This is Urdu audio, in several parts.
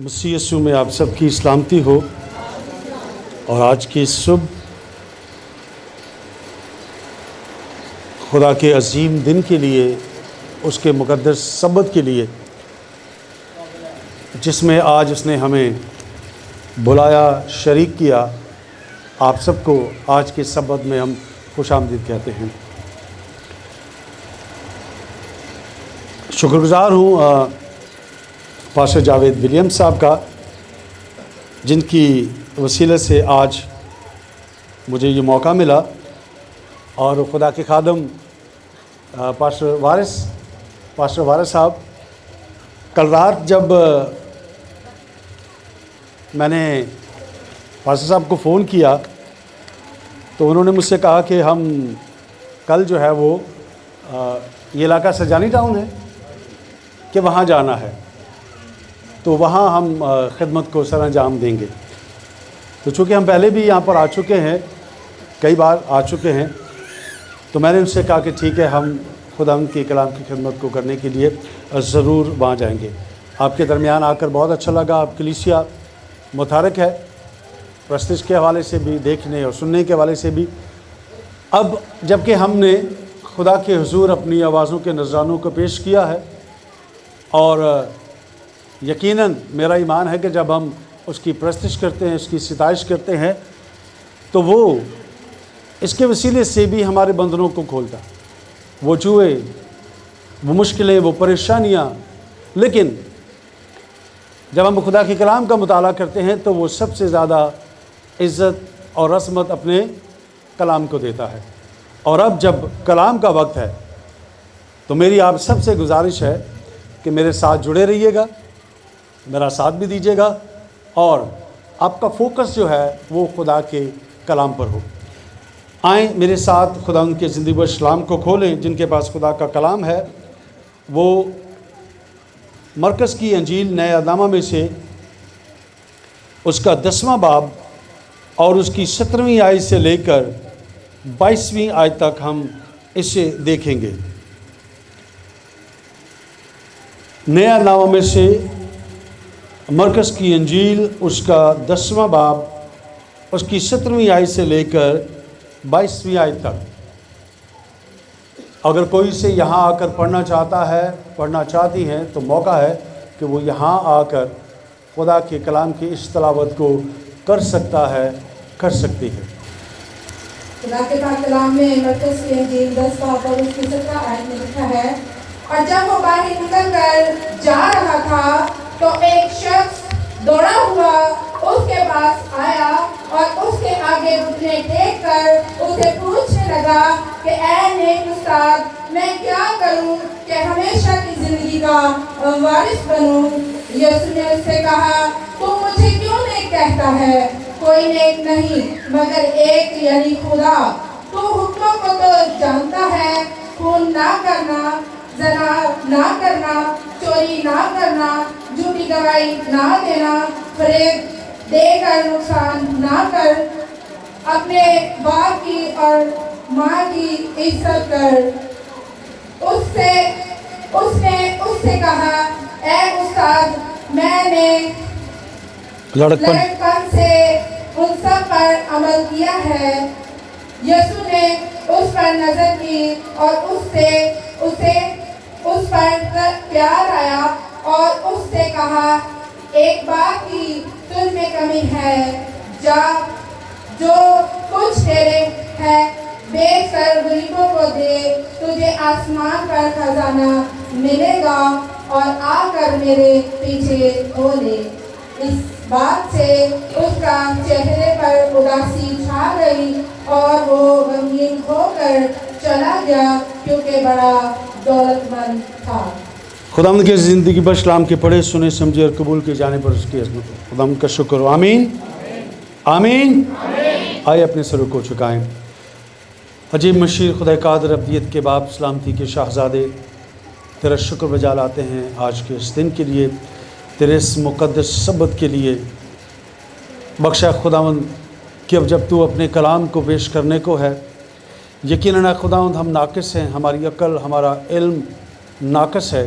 مسیح یسوع میں آپ سب کی سلامتی ہو۔ اور آج کی صبح خدا کے عظیم دن کے لیے، اس کے مقدس سبت کے لیے، جس میں آج اس نے ہمیں بلایا، شریک کیا، آپ سب کو آج کے سبت میں ہم خوش آمدید کہتے ہیں۔ شکر گزار ہوں پاسٹر جاوید ولیم صاحب کا، جن کی وسیلے سے آج مجھے یہ موقع ملا، اور خدا کے خادم پاسٹر وارث صاحب، کل رات جب میں نے پاسٹر صاحب کو فون کیا تو انہوں نے مجھ سے کہا کہ ہم کل جو ہے وہ یہ علاقہ سرجانی ٹاؤن ہے کہ وہاں جانا ہے، تو وہاں ہم خدمت کو سر انجام دیں گے۔ تو چونکہ ہم پہلے بھی یہاں پر آ چکے ہیں، کئی بار آ چکے ہیں، تو میں نے ان سے کہا کہ ٹھیک ہے، ہم خدا ان کے کلام کی خدمت کو کرنے کے لیے ضرور وہاں جائیں گے۔ آپ کے درمیان آ کر بہت اچھا لگا۔ آپ کلیسیا متحرک ہے، پرستش کے حوالے سے بھی، دیکھنے اور سننے کے حوالے سے بھی۔ اب جب کہ ہم نے خدا کے حضور اپنی آوازوں کے نذرانوں کو پیش کیا ہے، اور یقیناً میرا ایمان ہے کہ جب ہم اس کی پرستش کرتے ہیں، اس کی ستائش کرتے ہیں، تو وہ اس کے وسیلے سے بھی ہمارے بندھنوں کو کھولتا، وہ جوئے، وہ مشکلیں، وہ پریشانیاں۔ لیکن جب ہم خدا کے کلام کا مطالعہ کرتے ہیں تو وہ سب سے زیادہ عزت اور عظمت اپنے کلام کو دیتا ہے۔ اور اب جب کلام کا وقت ہے تو میری آپ سب سے گزارش ہے کہ میرے ساتھ جڑے رہیے گا، میرا ساتھ بھی دیجیے گا، اور آپ کا فوکس جو ہے وہ خدا کے کلام پر ہو۔ آئیں میرے ساتھ خدا ان کے زندگی و اسلام کو کھولیں، جن کے پاس خدا کا کلام ہے۔ وہ مرکز کی انجیل نئے نامہ میں سے اس کا 10واں باب اور اس کی 17ویں آیت سے لے کر 22ویں آیت تک ہم اسے دیکھیں گے۔ نیا نامہ میں سے مرکز کی انجیل اس کا 10واں باب اس کی 17ویں آیت سے لے کر 22ویں آیت تک۔ اگر کوئی سے یہاں آ کر پڑھنا چاہتا ہے، پڑھنا چاہتی ہیں، تو موقع ہے کہ وہ یہاں آ کر خدا کے کلام کی اس تلاوت کو کر سکتا ہے، کر سکتی ہے۔ خدا کے پاک کلام میں مرکز کی انجیل 10 باب اور اس کی 17 آیت میں لکھا ہے، اور جب وہ باہر نکل کر جا رہا تھا تو ایک شخص دوڑا ہوا اس کے پاس آیا اور اس کے آگے گھٹنے ٹیک کر اسے پوچھنے لگا کہ اے نیک استاد، میں کیا کروں کہ ہمیشہ کی زندگی کا وارث بنوں؟ یسوع نے اس سے کہا، تو مجھے کیوں نیک کہتا ہے؟ کوئی نیک نہیں مگر ایک، یعنی خدا۔ تو حکموں کو تو جانتا ہے، خون نہ کرنا، زنا نہ کرنا، چوری نہ کرنا، جھوٹی گواہی نہ دینا، فریب دے کر نقصان نہ کر، اپنے باپ کی اور ماں کی عزت کر۔ اس نے اس سے کہا، اے استاد، میں نے لڑکپن سے ان سب پر عمل کیا ہے۔ یسوع نے اس پر نظر کی اور اس پر پیار آیا اور اس سے کہا، ایک بات کی تجھ میں کمی ہے، جا، جو کچھ تیرے ہے بیچ کر غریبوں کو دے، تجھے آسمان پر خزانہ ملے گا، اور آ کر میرے پیچھے ہو لے۔ اس بات سے اس کا چہرے پر اداسی چھا گئی اور وہ غمگین ہو کر چلا گیا، کیونکہ بڑا دولت مند تھا۔ خداوند کے زندگی پر اسلام کے پڑھے، سنے، سمجھے اور قبول کیے جانے پر اس کی عظمت خداوند کا شکر ہو۔ آمین آمین۔ آئے اپنے سروں کو چکائیں۔ عجیب مشیر خدا قادر ابدیت کے باپ، سلامتی کے شاہزادے، تیرا شکر بجا لاتے ہیں آج کے اس دن کے لیے، تیرے اس مقدس سبت کے لیے۔ بخشا خداوند کہ اب جب تو اپنے کلام کو پیش کرنے کو ہے، یقیناً خداوند ہم ناقص ہیں، ہماری عقل، ہمارا علم ناقص ہے،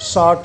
60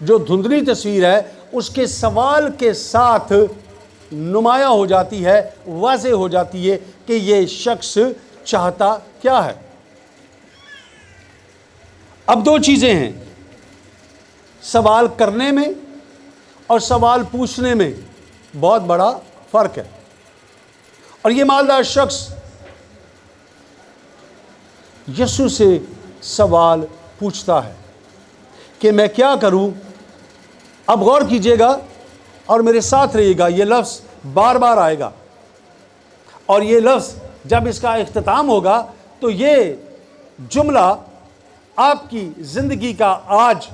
جو دھندلی تصویر ہے اس کے سوال کے ساتھ نمایاں ہو جاتی ہے، واضح ہو جاتی ہے کہ یہ شخص چاہتا کیا ہے۔ اب دو چیزیں ہیں، سوال کرنے میں اور سوال پوچھنے میں بہت بڑا فرق ہے۔ اور یہ مالدار شخص یسوع سے سوال پوچھتا ہے کہ میں کیا کروں۔ اب غور کیجئے گا اور میرے ساتھ رہیے گا، یہ لفظ بار بار آئے گا، اور یہ لفظ جب اس کا اختتام ہوگا تو یہ جملہ آپ کی زندگی کا آج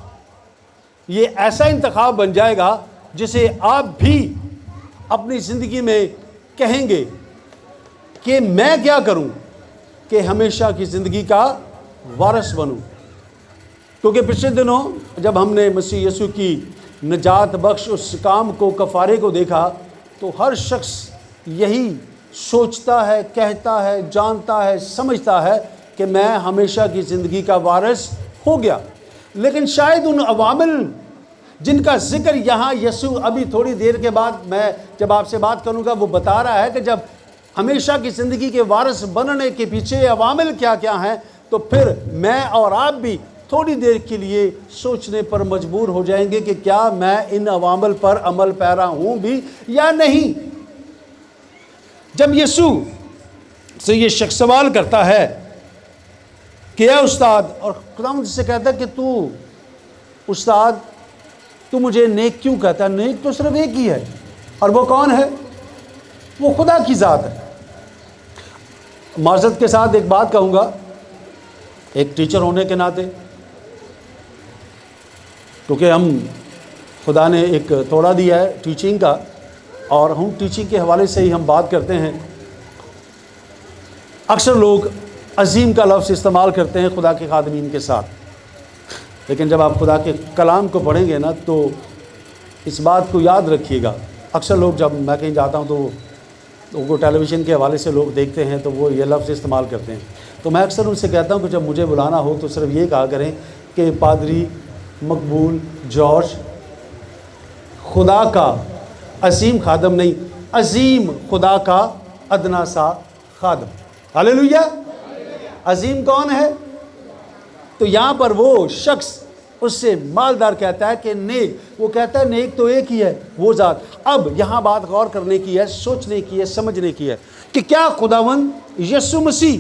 یہ ایسا انتخاب بن جائے گا جسے آپ بھی اپنی زندگی میں کہیں گے کہ میں کیا کروں کہ ہمیشہ کی زندگی کا وارث بنوں۔ کیونکہ پچھلے دنوں جب ہم نے مسیح یسوع کی نجات بخش اس کام کو، کفارے کو دیکھا، تو ہر شخص یہی سوچتا ہے، کہتا ہے، جانتا ہے، سمجھتا ہے کہ میں ہمیشہ کی زندگی کا وارث ہو گیا۔ لیکن شاید ان عوامل جن کا ذکر یہاں یسوع ابھی تھوڑی دیر کے بعد میں جب آپ سے بات کروں گا وہ بتا رہا ہے کہ جب ہمیشہ کی زندگی کے وارث بننے کے پیچھے عوامل کیا کیا ہیں، تو پھر میں اور آپ بھی تھوڑی دیر کے لیے سوچنے پر مجبور ہو جائیں گے کہ کیا میں ان عوامل پر عمل پیرا ہوں بھی یا نہیں۔ جب یسوع سے یہ شخص سوال کرتا ہے کہ اے استاد، اور خداوند سے کہتا ہے کہ تو استاد تو مجھے نیک کیوں کہتا ہے؟ نیک تو صرف ایک ہی ہے، اور وہ کون ہے؟ وہ خدا کی ذات ہے۔ معذرت کے ساتھ ایک بات کہوں گا، ایک ٹیچر ہونے کے ناطے، کیونکہ ہم خدا نے ایک توڑا دیا ہے ٹیچنگ کا، اور ہم ٹیچنگ کے حوالے سے ہی ہم بات کرتے ہیں۔ اکثر لوگ عظیم کا لفظ استعمال کرتے ہیں خدا کے خادمین کے ساتھ، لیکن جب آپ خدا کے کلام کو پڑھیں گے نا تو اس بات کو یاد رکھیے گا۔ اکثر لوگ جب میں کہیں جاتا ہوں تو وہ ٹیلی ویژن کے حوالے سے لوگ دیکھتے ہیں تو وہ یہ لفظ استعمال کرتے ہیں، تو میں اکثر ان سے کہتا ہوں کہ جب مجھے بلانا ہو تو صرف یہ کہا کریں کہ پادری مقبول جارج خدا کا عظیم خادم، نہیں، عظیم خدا کا ادنا سا خادم۔ ہاللیلویا۔ عظیم کون ہے؟ تو یہاں پر وہ شخص اس سے مالدار کہتا ہے کہ نیک، وہ کہتا ہے نیک تو ایک ہی ہے، وہ ذات۔ اب یہاں بات غور کرنے کی ہے، سوچنے کی ہے، سمجھنے کی ہے کہ کیا خداوند یسوع مسیح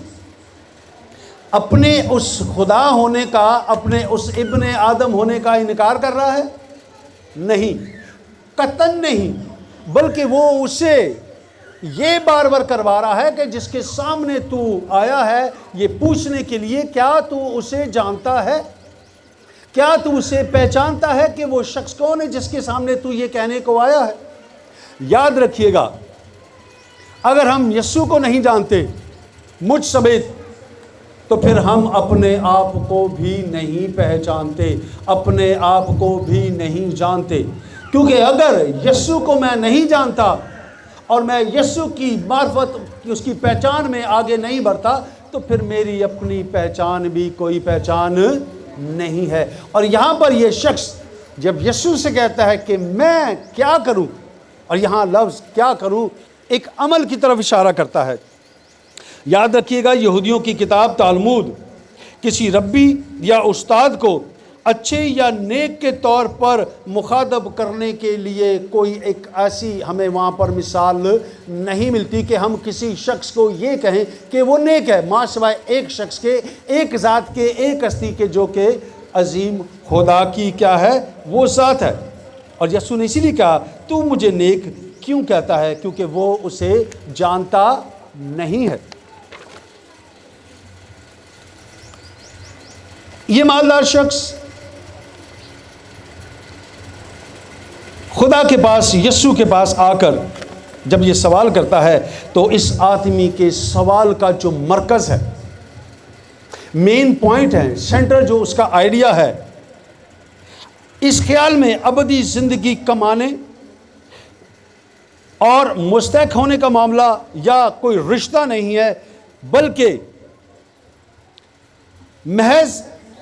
اپنے اس خدا ہونے کا، اپنے اس ابن آدم ہونے کا انکار کر رہا ہے؟ نہیں، قطعاً نہیں، بلکہ وہ اسے یہ بار بار کروا رہا ہے کہ جس کے سامنے تو آیا ہے یہ پوچھنے کے لیے، کیا تو اسے جانتا ہے؟ کیا تو اسے پہچانتا ہے کہ وہ شخص کون ہے جس کے سامنے تو یہ کہنے کو آیا ہے؟ یاد رکھیے گا، اگر ہم یسوع کو نہیں جانتے مجھ سمیت، تو پھر ہم اپنے آپ کو بھی نہیں پہچانتے، اپنے آپ کو بھی نہیں جانتے۔ کیونکہ اگر یسوع کو میں نہیں جانتا اور میں یسوع کی معرفت کی، اس کی پہچان میں آگے نہیں بڑھتا، تو پھر میری اپنی پہچان بھی کوئی پہچان نہیں ہے۔ اور یہاں پر یہ شخص جب یسوع سے کہتا ہے کہ میں کیا کروں، اور یہاں لفظ کیا کروں ایک عمل کی طرف اشارہ کرتا ہے۔ یاد رکھیے گا، یہودیوں کی کتاب تالمود کسی ربی یا استاد کو اچھے یا نیک کے طور پر مخاطب کرنے کے لیے کوئی ایک ایسی ہمیں وہاں پر مثال نہیں ملتی کہ ہم کسی شخص کو یہ کہیں کہ وہ نیک ہے، ماں سوائے ایک شخص کے، ایک ذات کے، ایک ہستی کے، جو کہ عظیم خدا کی کیا ہے؟ وہ ذات ہے۔ اور یسوع نے اسی لیے کہا تو مجھے نیک کیوں کہتا ہے؟ کیونکہ وہ اسے جانتا نہیں ہے۔ یہ مالدار شخص خدا کے پاس، یسوع کے پاس آ کر جب یہ سوال کرتا ہے تو اس آدمی کے سوال کا جو مرکز ہے، مین پوائنٹ ہے، سینٹر جو اس کا آئیڈیا ہے، اس خیال میں ابدی زندگی کمانے اور مستحق ہونے کا معاملہ یا کوئی رشتہ نہیں ہے، بلکہ محض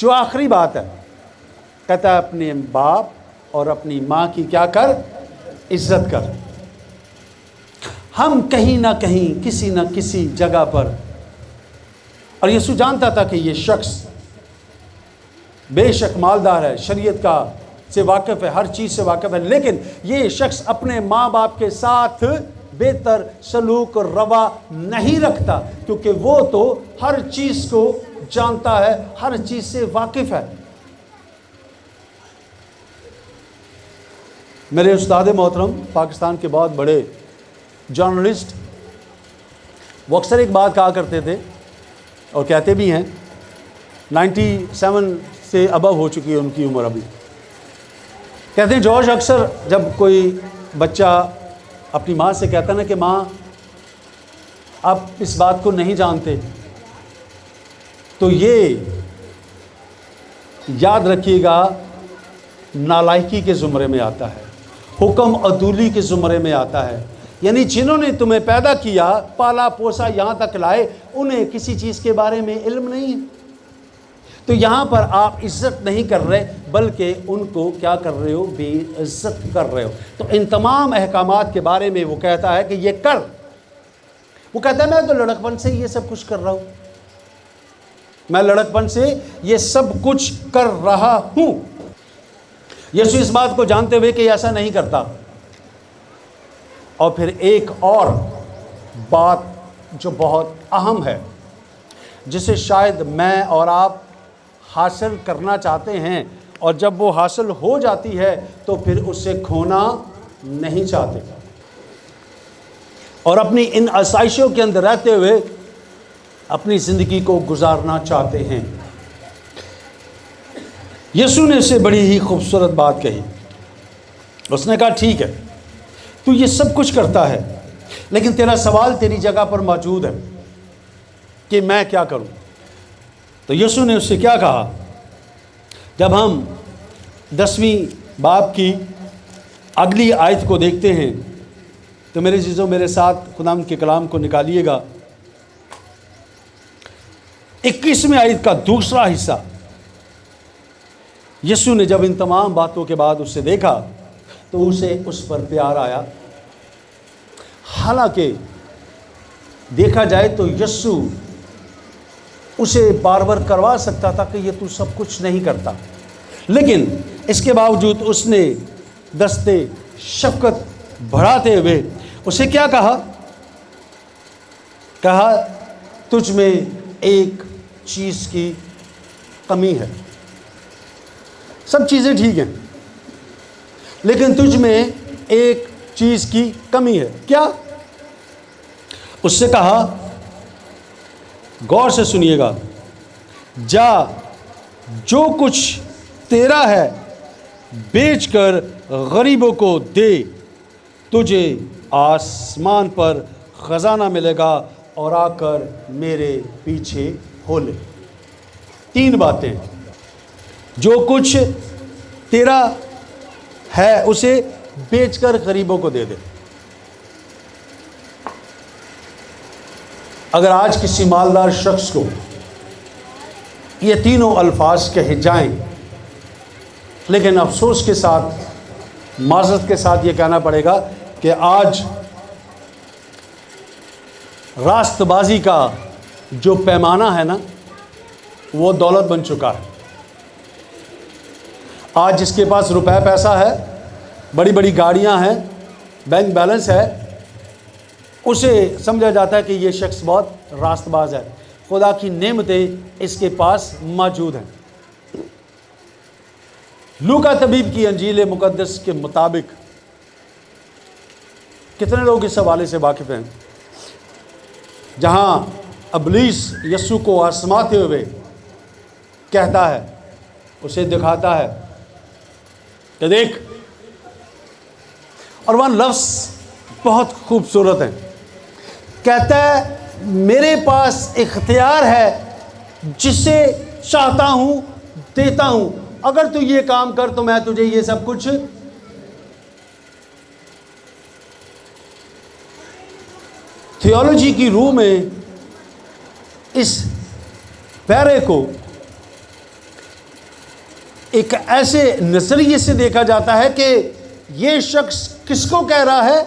جو آخری بات ہے، کہتا ہے اپنے باپ اور اپنی ماں کی کیا کر؟ عزت کر۔ ہم کہیں نہ کہیں کسی نہ کسی جگہ پر، اور یسوع جانتا تھا کہ یہ شخص بے شک مالدار ہے، شریعت کا سے واقف ہے، ہر چیز سے واقف ہے، لیکن یہ شخص اپنے ماں باپ کے ساتھ بہتر سلوک اور روا نہیں رکھتا، کیونکہ وہ تو ہر چیز کو جانتا ہے، ہر چیز سے واقف ہے۔ میرے استاد محترم پاکستان کے بہت بڑے جرنلسٹ، وہ اکثر ایک بات کہا کرتے تھے اور کہتے بھی ہیں، 97 سے ابو ہو چکی ہے ان کی عمر ابھی، کہتے ہیں جارج اکثر جب کوئی بچہ اپنی ماں سے کہتا نا کہ ماں آپ اس بات کو نہیں جانتے، تو یہ یاد رکھیے گا نالائکی کے زمرے میں آتا ہے، حکم عدولی کے زمرے میں آتا ہے، یعنی جنہوں نے تمہیں پیدا کیا، پالا پوسا، یہاں تک لائے، انہیں کسی چیز کے بارے میں علم نہیں ہے۔ تو یہاں پر آپ عزت نہیں کر رہے، بلکہ ان کو کیا کر رہے ہو؟ بے عزت کر رہے ہو۔ تو ان تمام احکامات کے بارے میں وہ کہتا ہے کہ یہ کر، وہ کہتا ہے میں تو لڑکپن سے یہ سب کچھ کر رہا ہوں، میں لڑکپن سے یہ سب کچھ کر رہا ہوں۔ یسوع اس بات کو جانتے ہوئے کہ ایسا نہیں کرتا، اور پھر ایک اور بات جو بہت اہم ہے، جسے شاید میں اور آپ حاصل کرنا چاہتے ہیں، اور جب وہ حاصل ہو جاتی ہے تو پھر اسے کھونا نہیں چاہتے، اور اپنی ان آسائشوں کے اندر رہتے ہوئے اپنی زندگی کو گزارنا چاہتے ہیں۔ یسوع نے اسے بڑی ہی خوبصورت بات کہی، اس نے کہا ٹھیک ہے تو یہ سب کچھ کرتا ہے، لیکن تیرا سوال تیری جگہ پر موجود ہے کہ میں کیا کروں؟ تو یسوع نے اس سے کیا کہا؟ جب ہم 10ویں باب کی اگلی آیت کو دیکھتے ہیں تو میرے عزیزوں میرے ساتھ خداوند کے کلام کو نکالیے گا، 21ویں آیت کا دوسرا حصہ۔ یسوع نے جب ان تمام باتوں کے بعد اسے دیکھا تو اسے اس پر پیار آیا۔ حالانکہ دیکھا جائے تو یسوع اسے بار بار کروا سکتا تھا کہ یہ تو سب کچھ نہیں کرتا، لیکن اس کے باوجود اس نے دستے شفقت بڑھاتے ہوئے اسے کیا کہا؟ کہا تجھ میں ایک چیز کی کمی ہے، سب چیزیں ٹھیک ہیں لیکن تجھ میں ایک چیز کی کمی ہے۔ کیا؟ اس سے کہا، غور سے سنیے گا، جا جو کچھ تیرا ہے بیچ کر غریبوں کو دے، تجھے آسمان پر خزانہ ملے گا، اور آ کر میرے پیچھے ہو لے۔ 3 باتیں، جو کچھ تیرا ہے اسے بیچ کر غریبوں کو دے دے۔ اگر آج کسی مالدار شخص کو یہ تینوں الفاظ کہے جائیں، لیکن افسوس کے ساتھ، معذرت کے ساتھ یہ کہنا پڑے گا کہ آج راست بازی کا جو پیمانہ ہے نا، وہ دولت بن چکا ہے۔ آج جس کے پاس روپے پیسہ ہے، بڑی بڑی گاڑیاں ہیں، بینک بیلنس ہے، اسے سمجھا جاتا ہے کہ یہ شخص بہت راست باز ہے، خدا کی نعمتیں اس کے پاس موجود ہیں۔ لوکا طبیب کی انجیل مقدس کے مطابق کتنے لوگ اس حوالے سے واقف ہیں، جہاں ابلیس یسوع کو آزماتے ہوئے کہتا ہے، اسے دکھاتا ہے کہ دیکھ، اور وہ لفظ بہت خوبصورت ہیں، کہتا ہے میرے پاس اختیار ہے، جسے چاہتا ہوں دیتا ہوں، اگر تو یہ کام کر تو میں تجھے یہ سب کچھ۔ تھیولوجی کی روح میں اس پیرے کو ایک ایسے نظریے سے دیکھا جاتا ہے کہ یہ شخص کس کو کہہ رہا ہے؟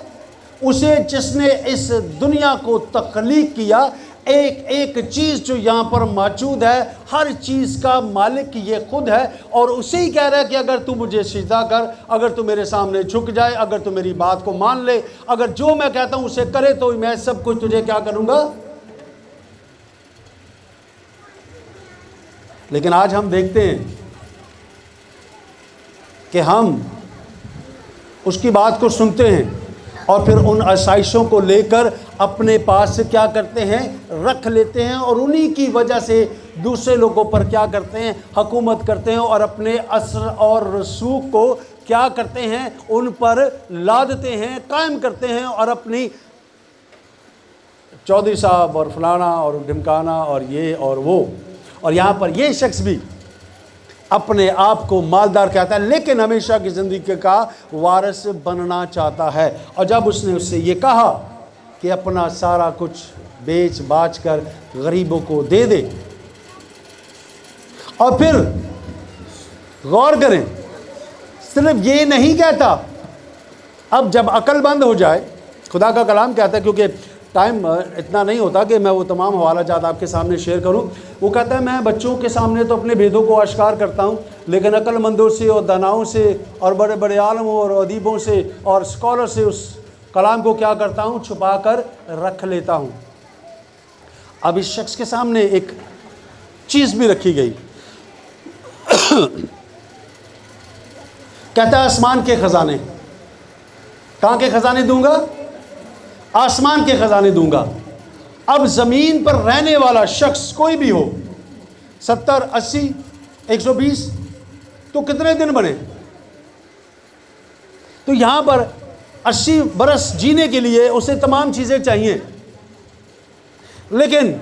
اسے جس نے اس دنیا کو تخلیق کیا، ایک ایک چیز جو یہاں پر موجود ہے، ہر چیز کا مالک یہ خود ہے، اور اسے ہی کہہ رہا ہے کہ اگر تو مجھے سجدہ کر، اگر تو میرے سامنے جھک جائے، اگر تو میری بات کو مان لے، اگر جو میں کہتا ہوں اسے کرے، تو میں سب کچھ تجھے کیا کروں گا۔ لیکن آج ہم دیکھتے ہیں کہ ہم اس کی بات کو سنتے ہیں اور پھر ان آسائشوں کو لے کر اپنے پاس سے کیا کرتے ہیں، رکھ لیتے ہیں، اور انہی کی وجہ سے دوسرے لوگوں پر کیا کرتے ہیں، حکومت کرتے ہیں، اور اپنے اثر اور رسوخ کو کیا کرتے ہیں، ان پر لادتے ہیں، قائم کرتے ہیں، اور اپنی چودھری صاحب اور فلانا اور ڈھمکانا اور یہ اور وہ۔ اور یہاں پر یہ شخص بھی اپنے آپ کو مالدار کہتا ہے، لیکن ہمیشہ کی زندگی کا وارث بننا چاہتا ہے۔ اور جب اس نے اس سے یہ کہا کہ اپنا سارا کچھ بیچ باچ کر غریبوں کو دے دے، اور پھر غور کریں، صرف یہ نہیں کہتا، اب جب عقل بند ہو جائے، خدا کا کلام کہتا ہے، کیونکہ ٹائم اتنا نہیں ہوتا کہ میں وہ تمام حوالہ جات آپ کے سامنے شیئر کروں، وہ کہتا ہے میں بچوں کے سامنے تو اپنے بھیدوں کو آشکار کرتا ہوں، لیکن عقل مندوں سے اور داناؤں سے اور بڑے بڑے عالموں اور ادیبوں سے اور اسکالر سے اس کلام کو کیا کرتا ہوں، چھپا کر رکھ لیتا ہوں۔ اب اس شخص کے سامنے ایک چیز بھی رکھی گئی، کہتا ہے آسمان کے خزانے۔ کہاں کے خزانے دوں گا؟ آسمان کے خزانے دوں گا۔ اب زمین پر رہنے والا شخص کوئی بھی ہو، 70 80 120، تو کتنے دن بنے؟ تو یہاں پر 80 برس جینے کے لیے اسے تمام چیزیں چاہیے، لیکن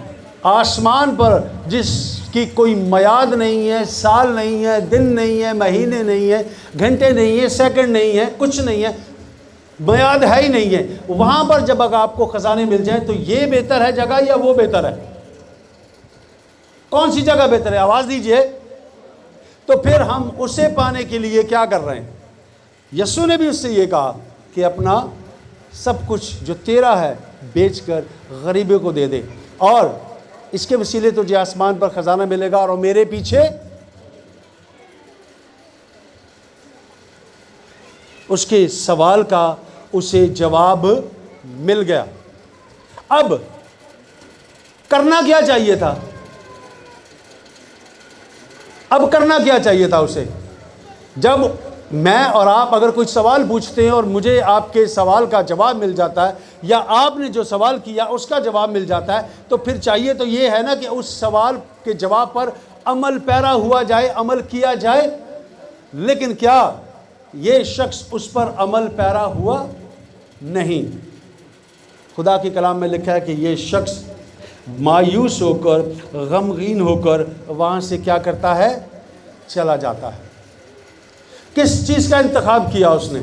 آسمان پر جس کی کوئی میعاد نہیں ہے، سال نہیں ہے، دن نہیں ہے، مہینے نہیں ہے، گھنٹے نہیں ہے، سیکنڈ نہیں ہے، کچھ نہیں ہے، میعاد ہے ہی نہیں ہے، وہاں پر جب اگر آپ کو خزانے مل جائیں تو یہ بہتر ہے جگہ یا وہ بہتر ہے؟ کون سی جگہ بہتر ہے؟ آواز دیجئے۔ تو پھر ہم اسے پانے کے لیے کیا کر رہے ہیں؟ یسوع نے بھی اس سے یہ کہا کہ اپنا سب کچھ جو تیرا ہے بیچ کر غریبوں کو دے دے، اور اس کے وسیلے تجھے آسمان پر خزانہ ملے گا، اور میرے پیچھے۔ اس کے سوال کا اسے جواب مل گیا۔ اب کرنا کیا چاہیے تھا؟ اب کرنا کیا چاہیے تھا اسے؟ جب میں اور آپ اگر کوئی سوال پوچھتے ہیں اور مجھے آپ کے سوال کا جواب مل جاتا ہے، یا آپ نے جو سوال کیا اس کا جواب مل جاتا ہے، تو پھر چاہیے تو یہ ہے نا کہ اس سوال کے جواب پر عمل پیرا ہوا جائے، عمل کیا جائے۔ لیکن کیا یہ شخص اس پر عمل پیرا ہوا؟ نہیں۔ خدا کے کلام میں لکھا ہے کہ یہ شخص مایوس ہو کر، غمگین ہو کر وہاں سے کیا کرتا ہے؟ چلا جاتا ہے۔ کس چیز کا انتخاب کیا اس نے؟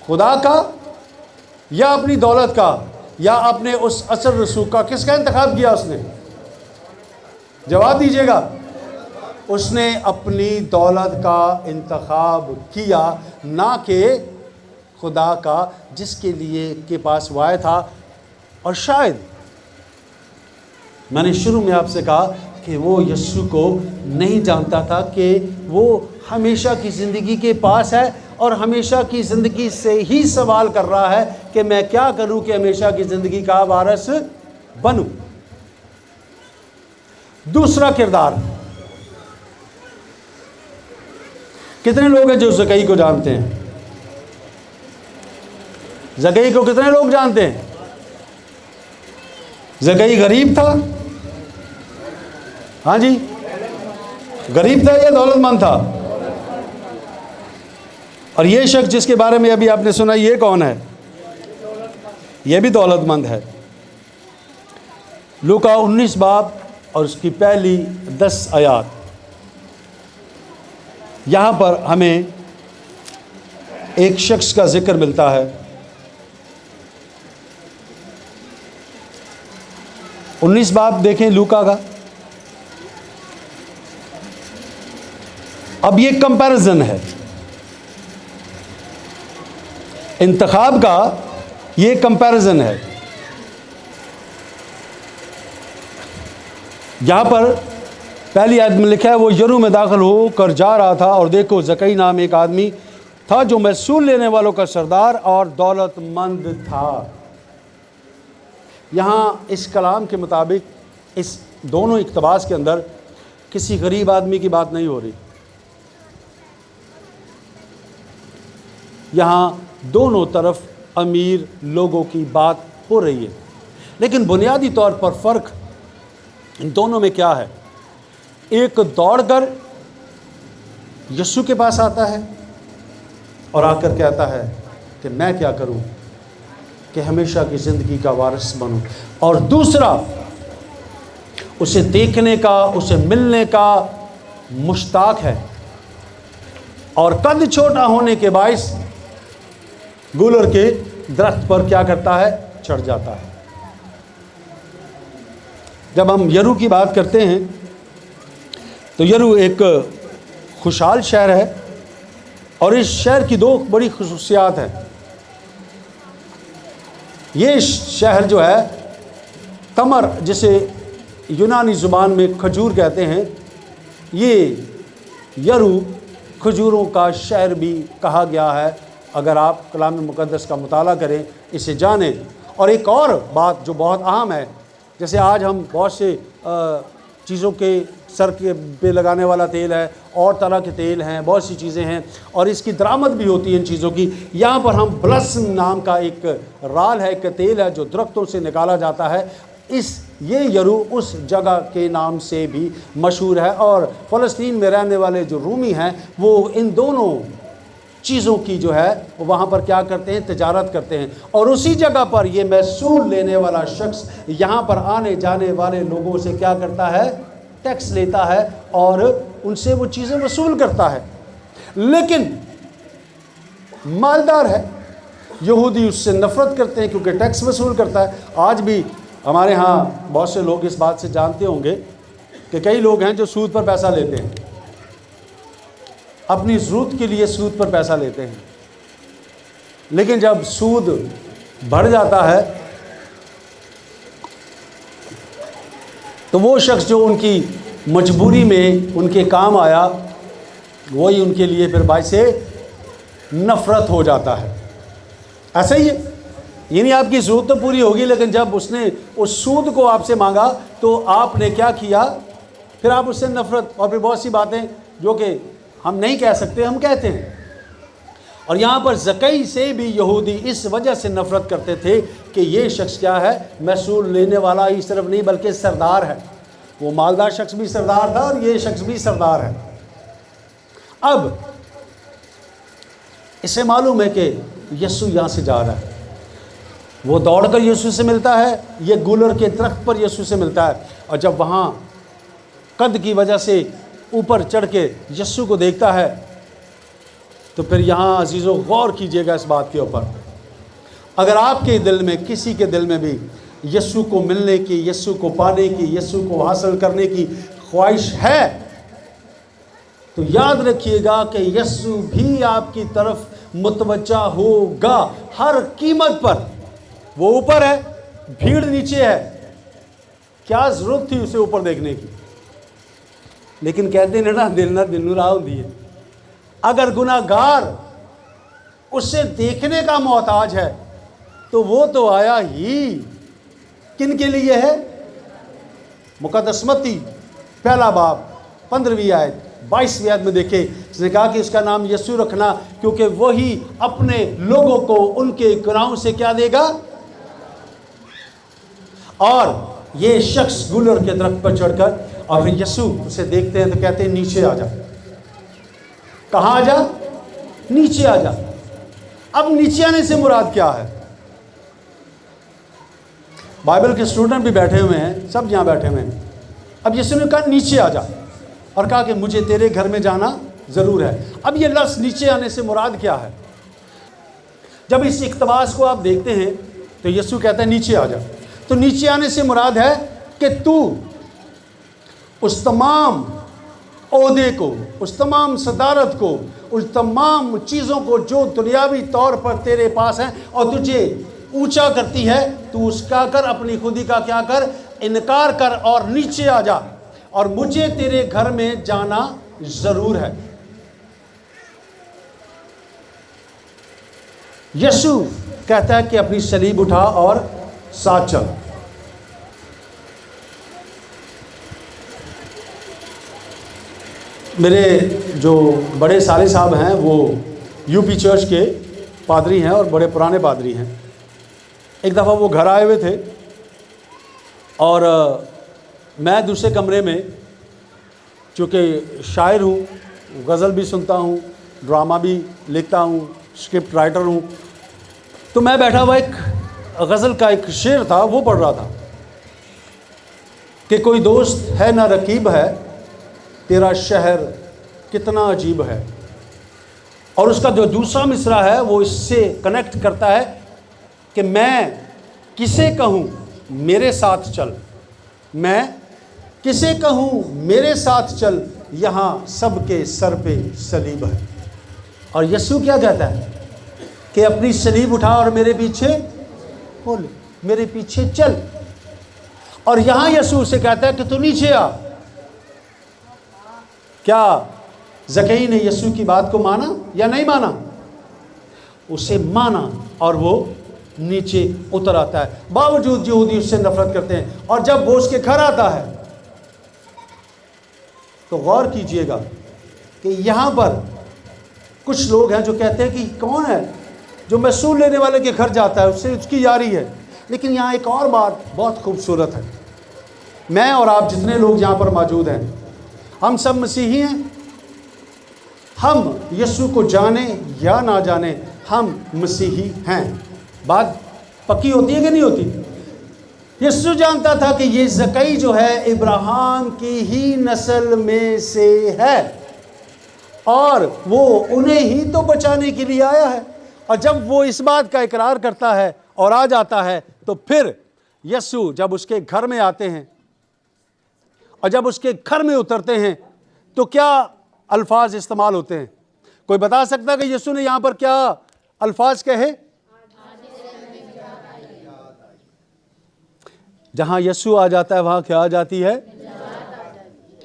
خدا کا یا اپنی دولت کا یا اپنے اس اثر رسوخ کا؟ کس کا انتخاب کیا اس نے؟ جواب دیجیے گا۔ اس نے اپنی دولت کا انتخاب کیا، نہ کہ خدا کا جس کے لیے کے پاس وہ آیا تھا۔ اور شاید میں نے شروع میں آپ سے کہا کہ وہ یسوع کو نہیں جانتا تھا کہ وہ ہمیشہ کی زندگی کے پاس ہے، اور ہمیشہ کی زندگی سے ہی سوال کر رہا ہے کہ میں کیا کروں کہ ہمیشہ کی زندگی کا وارث بنوں۔ دوسرا کردار، کتنے لوگ ہیں جو زکئی کو جانتے ہیں؟ زکئی کو کتنے لوگ جانتے ہیں؟ زکئی غریب تھا؟ ہاں جی، غریب تھا یا دولت مند تھا؟ اور یہ شخص جس کے بارے میں ابھی آپ نے سنا، یہ کون ہے؟ یہ بھی دولت مند ہے۔ لوکا 19 باب اور اس کی پہلی 10 آیات، یہاں پر ہمیں ایک شخص کا ذکر ملتا ہے۔ 19 باب دیکھیں لوکا کا، اب یہ کمپیریزن ہے، انتخاب کا یہ کمپیریزن ہے. یہاں پر پہلی آیت میں لکھا ہے وہ یرو میں داخل ہو کر جا رہا تھا اور دیکھو زکئی نام ایک آدمی تھا جو محصول لینے والوں کا سردار اور دولت مند تھا. یہاں اس کلام کے مطابق اس دونوں اقتباس کے اندر کسی غریب آدمی کی بات نہیں ہو رہی. یہاں دونوں طرف امیر لوگوں کی بات ہو رہی ہے، لیکن بنیادی طور پر فرق ان دونوں میں کیا ہے؟ ایک دوڑ کر یسوع کے پاس آتا ہے اور آ کر کہتا ہے کہ میں کیا کروں کہ ہمیشہ کی زندگی کا وارث بنوں، اور دوسرا اسے دیکھنے کا، اسے ملنے کا مشتاق ہے، اور قد چھوٹا ہونے کے باعث گولر کے درخت پر کیا کرتا ہے؟ چڑھ جاتا ہے. جب ہم یرو کی بات کرتے ہیں تو یرو ایک خوشحال شہر ہے، اور اس شہر کی دو بڑی خصوصیات ہیں. یہ شہر جو ہے تمر، جسے یونانی زبان میں کھجور کہتے ہیں، یہ یرو کھجوروں کا شہر بھی کہا گیا ہے. اگر آپ کلام مقدس کا مطالعہ کریں، اسے جانیں. اور ایک اور بات جو بہت اہم ہے، جیسے آج ہم بہت سے چیزوں کے سر کے پہ لگانے والا تیل ہے، اور طرح کے تیل ہیں، بہت سی چیزیں ہیں، اور اس کی درآمد بھی ہوتی ہے ان چیزوں کی. یہاں پر ہم بلسم نام کا ایک رال ہے، ایک تیل ہے جو درختوں سے نکالا جاتا ہے. یہ یرو اس جگہ کے نام سے بھی مشہور ہے، اور فلسطین میں رہنے والے جو رومی ہیں وہ ان دونوں چیزوں کی جو ہے وہاں پر کیا کرتے ہیں؟ تجارت کرتے ہیں. اور اسی جگہ پر یہ محصول لینے والا شخص یہاں پر آنے جانے والے لوگوں سے کیا کرتا ہے؟ ٹیکس لیتا ہے اور ان سے وہ چیزیں وصول کرتا ہے. لیکن مالدار ہے، یہودی اس سے نفرت کرتے ہیں کیونکہ ٹیکس وصول کرتا ہے. آج بھی ہمارے ہاں بہت سے لوگ اس بات سے جانتے ہوں گے کہ کئی لوگ ہیں جو سود پر پیسہ لیتے ہیں، اپنی ضرورت کے لیے سود پر پیسہ لیتے ہیں. لیکن جب سود بڑھ جاتا ہے تو وہ شخص جو ان کی مجبوری میں ان کے کام آیا، وہی ان کے لیے پھر باعث نفرت ہو جاتا ہے. ایسا ہی ہے، یعنی آپ کی ضرورت تو پوری ہوگی، لیکن جب اس نے اس سود کو آپ سے مانگا تو آپ نے کیا کیا؟ پھر آپ اس سے نفرت، اور پھر بہت سی باتیں جو کہ ہم نہیں کہہ سکتے ہم کہتے ہیں. اور یہاں پر زکئی سے بھی یہودی اس وجہ سے نفرت کرتے تھے کہ یہ شخص کیا ہے؟ محصول لینے والا ہی صرف نہیں بلکہ سردار ہے. وہ مالدار شخص بھی سردار تھا اور یہ شخص بھی سردار ہے. اب اسے معلوم ہے کہ یسوع یہاں سے جا رہا ہے، وہ دوڑ کر یسوع سے ملتا ہے، یہ گولر کے درخت پر یسوع سے ملتا ہے. اور جب وہاں قد کی وجہ سے اوپر چڑھ کے یسوع کو دیکھتا ہے تو پھر یہاں عزیزو غور کیجئے گا اس بات کے اوپر. اگر آپ کے دل میں، کسی کے دل میں بھی یسوع کو ملنے کی، یسوع کو پانے کی، یسوع کو حاصل کرنے کی خواہش ہے تو یاد رکھیے گا کہ یسوع بھی آپ کی طرف متوجہ ہوگا ہر قیمت پر. وہ اوپر ہے، بھیڑ نیچے ہے، کیا ضرورت تھی اسے اوپر دیکھنے کی؟ لیکن کہتے ہیں نا دل نہ دل راہ ہوندی ہے. اگر گناہگار اسے دیکھنے کا محتاج ہے تو وہ تو آیا ہی کن کے لیے ہے؟ مقدس متی پہلا باب 15ویں آیت 22ویں آیت میں دیکھیں، اس نے کہا کہ اس کا نام یسوع رکھنا کیونکہ وہی اپنے لوگوں کو ان کے گناہوں سے کیا دے گا. اور یہ شخص گولر کے درخت پر چڑھ کر اور پھر یسوع اسے دیکھتے ہیں تو کہتے ہیں نیچے آ جا. کہاں آ جا؟ نیچے آ جا. اب نیچے آنے سے مراد کیا ہے؟ بائبل کے اسٹوڈنٹ بھی بیٹھے ہوئے ہیں، سب یہاں بیٹھے ہوئے ہیں. اب یسوع نے کہا نیچے آ جا اور کہا کہ مجھے تیرے گھر میں جانا ضرور ہے. اب یہ لفظ نیچے آنے سے مراد کیا ہے؟ جب اس اقتباس کو آپ دیکھتے ہیں تو یسوع کہتا ہے نیچے آ جا. تو نیچے آنے سے مراد ہے کہ تو اس تمام عہدے کو, اس تمام صدارت کو, اس تمام چیزوں کو جو دنیاوی طور پر تیرے پاس ہیں اور تجھے اونچا کرتی ہے, تو اس کا کر, اپنی خودی کا کیا کر, انکار کر اور نیچے آ جا, اور مجھے تیرے گھر میں جانا ضرور ہے. یسوع کہتا ہے کہ اپنی صلیب اٹھا اور ساتھ چل. میرے جو بڑے سالے صاحب ہیں وہ یو پی چرچ کے پادری ہیں اور بڑے پرانے پادری ہیں. ایک دفعہ وہ گھر آئے ہوئے تھے اور میں دوسرے کمرے میں, چونکہ شاعر ہوں, غزل بھی سنتا ہوں, ڈرامہ بھی لکھتا ہوں, اسکرپٹ رائٹر ہوں, تو میں بیٹھا ہوا ایک غزل کا ایک شعر تھا وہ پڑھ رہا تھا کہ کوئی دوست ہے نہ رقیب ہے, تیرا شہر کتنا عجیب ہے. اور اس کا جو دوسرا مصرع ہے وہ اس سے کنیکٹ کرتا ہے کہ میں کسے کہوں میرے ساتھ چل, میں کسے کہوں میرے ساتھ چل, یہاں سب کے سر پہ صلیب ہے. اور یسوع کیا کہتا ہے کہ اپنی صلیب اٹھا اور میرے پیچھے بول, میرے پیچھے چل. اور یہاں یسوع سے کہتا ہے کہ تو نیچے آ. کیا زکئی نے یسوع کی بات کو مانا یا نہیں مانا؟ اسے مانا اور وہ نیچے اتر آتا ہے, باوجود یہودی اس سے نفرت کرتے ہیں. اور جب وہ اس کے گھر آتا ہے تو غور کیجئے گا کہ یہاں پر کچھ لوگ ہیں جو کہتے ہیں کہ کون ہے جو محصول لینے والے کے گھر جاتا ہے, اس سے اس کی یاری ہے. لیکن یہاں ایک اور بات بہت خوبصورت ہے. میں اور آپ جتنے لوگ یہاں پر موجود ہیں, ہم سب مسیحی ہیں. ہم یسوع کو جانیں یا نہ جانیں, ہم مسیحی ہیں. بات پکی ہوتی ہے کہ نہیں ہوتی؟ یسوع جانتا تھا کہ یہ زکئی جو ہے ابراہیم کی ہی نسل میں سے ہے اور وہ انہیں ہی تو بچانے کے لیے آیا ہے. اور جب وہ اس بات کا اقرار کرتا ہے اور آ جاتا ہے, تو پھر یسوع جب اس کے گھر میں آتے ہیں اور جب اس کے گھر میں اترتے ہیں تو کیا الفاظ استعمال ہوتے ہیں؟ کوئی بتا سکتا کہ یسوع نے یہاں پر کیا الفاظ کہے؟ جہاں یسوع آ جاتا ہے وہاں کیا آ جاتی ہے؟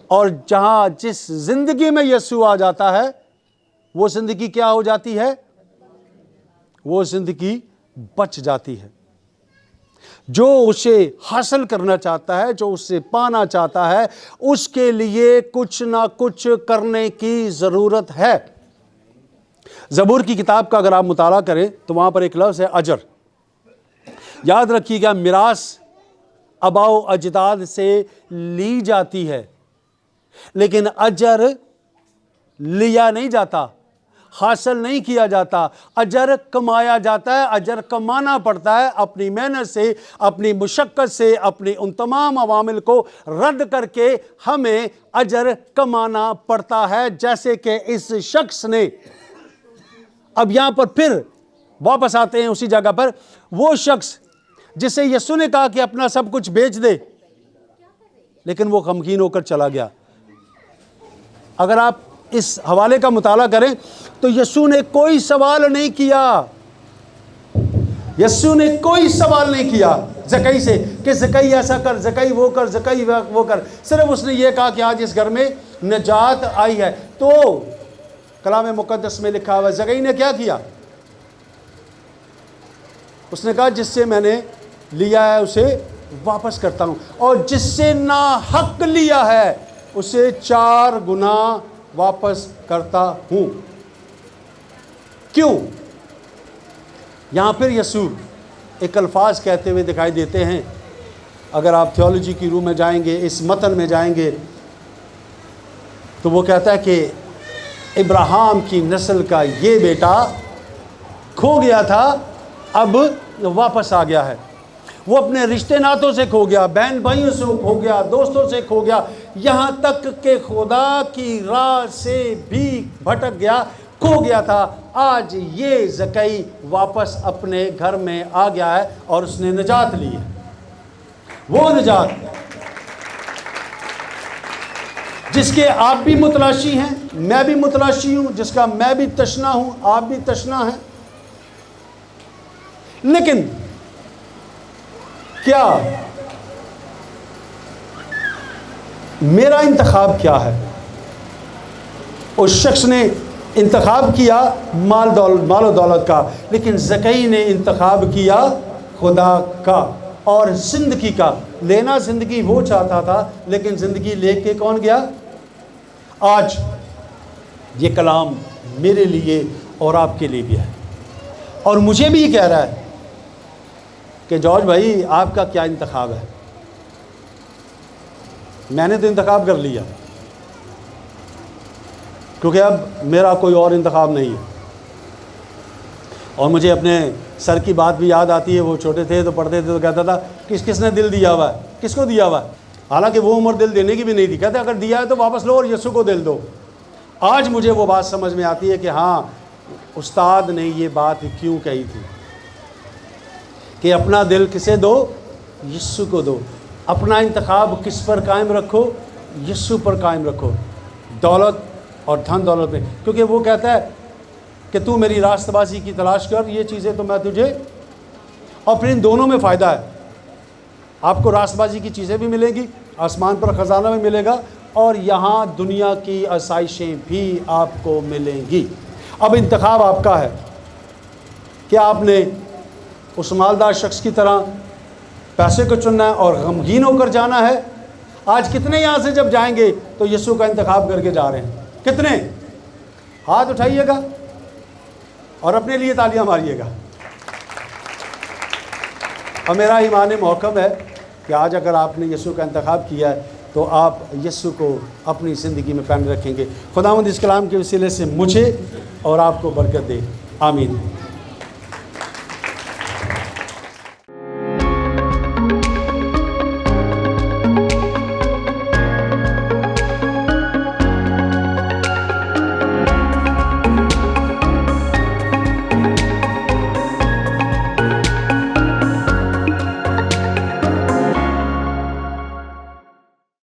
اور جہاں جس زندگی میں یسوع آ جاتا ہے وہ زندگی کیا ہو جاتی ہے؟ وہ زندگی بچ جاتی ہے. جو اسے حاصل کرنا چاہتا ہے, جو اسے پانا چاہتا ہے, اس کے لیے کچھ نہ کچھ کرنے کی ضرورت ہے. زبور کی کتاب کا اگر آپ مطالعہ کریں تو وہاں پر ایک لفظ ہے اجر. یاد رکھیے گا, میراث آباؤ اجداد سے لی جاتی ہے لیکن اجر لیا نہیں جاتا, حاصل نہیں کیا جاتا. اجر کمایا جاتا ہے, اجر کمانا پڑتا ہے اپنی محنت سے, اپنی مشقت سے, اپنی ان تمام عوامل کو رد کر کے ہمیں اجر کمانا پڑتا ہے. جیسے کہ اس شخص نے, اب یہاں پر پھر واپس آتے ہیں اسی جگہ پر, وہ شخص جسے یسوع نے کہا کہ اپنا سب کچھ بیچ دے, لیکن وہ غمگین ہو کر چلا گیا. اگر آپ اس حوالے کا مطالعہ کریں تو یسوع نے کوئی سوال نہیں کیا, یسوع نے کوئی سوال نہیں کیا زکئی سے کہ زکئی ایسا کر, زکئی وہ کر, زکئی وہ کر. صرف اس نے یہ کہا کہ آج اس گھر میں نجات آئی ہے. تو کلام مقدس میں لکھا ہوا ہے زکئی نے کیا کیا؟ اس نے کہا جس سے میں نے لیا ہے اسے واپس کرتا ہوں, اور جس سے ناحق لیا ہے اسے 4 گنا واپس کرتا ہوں. کیوں؟ یہاں پھر یسوع ایک الفاظ کہتے ہوئے دکھائی دیتے ہیں. اگر آپ تھیولوجی کی روح میں جائیں گے, اس متن میں جائیں گے, تو وہ کہتا ہے کہ ابراہیم کی نسل کا یہ بیٹا کھو گیا تھا, اب واپس آ گیا ہے. وہ اپنے رشتے ناتوں سے کھو گیا, بہن بھائیوں سے کھو گیا, دوستوں سے کھو گیا, یہاں تک کہ خدا کی راہ سے بھی بھٹک گیا, کھو گیا تھا. آج یہ زکئی واپس اپنے گھر میں آ گیا ہے اور اس نے نجات لی ہے. وہ نجات جس کے آپ بھی متلاشی ہیں، میں بھی متلاشی ہوں، جس کا میں بھی تشنا ہوں، آپ بھی تشنا ہیں. لیکن کیا میرا انتخاب کیا ہے؟ اس شخص نے انتخاب کیا مال و دولت کا، لیکن زکئی نے انتخاب کیا خدا کا اور زندگی کا. لینا زندگی وہ چاہتا تھا، لیکن زندگی لے کے کون گیا؟ آج یہ کلام میرے لیے اور آپ کے لیے بھی ہے، اور مجھے بھی یہ کہہ رہا ہے کہ جارج بھائی آپ کا کیا انتخاب ہے؟ میں نے تو انتخاب کر لیا، کیونکہ اب میرا کوئی اور انتخاب نہیں ہے. اور مجھے اپنے سر کی بات بھی یاد آتی ہے. وہ چھوٹے تھے تو پڑھتے تھے تو کہتا تھا کس نے دل دیا ہوا ہے؟ کس کو دیا ہوا ہے؟ حالانکہ وہ عمر دل دینے کی بھی نہیں تھی. کہتے اگر دیا ہے تو واپس لو اور یسوع کو دل دو. آج مجھے وہ بات سمجھ میں آتی ہے کہ ہاں، استاد نے یہ بات کیوں کہی تھی کہ اپنا دل کسے دو؟ یسوع کو دو. اپنا انتخاب کس پر قائم رکھو؟ یسوع پر قائم رکھو، دولت اور دھن دولت میں. کیونکہ وہ کہتا ہے کہ تو میری راست بازی کی تلاش کر، یہ چیزیں تو میں تجھے، اور پھر ان دونوں میں فائدہ ہے. آپ کو راست بازی کی چیزیں بھی ملیں گی، آسمان پر خزانہ بھی ملے گا، اور یہاں دنیا کی آسائشیں بھی آپ کو ملیں گی. اب انتخاب آپ کا ہے. کیا آپ نے اس مالدار شخص کی طرح پیسے کو چننا ہے اور غمگین ہو کر جانا ہے؟ آج کتنے یہاں سے جب جائیں گے تو یسوع کا انتخاب کر کے جا رہے ہیں؟ کتنے؟ ہاتھ اٹھائیے گا اور اپنے لیے تالیاں ماریے گا. اور میرا ایمان محکم ہے کہ آج اگر آپ نے یسوع کا انتخاب کیا ہے تو آپ یسوع کو اپنی زندگی میں قائم رکھیں گے. خداوند اس کلام کے وسیلے سے مجھے اور آپ کو برکت دے. آمین.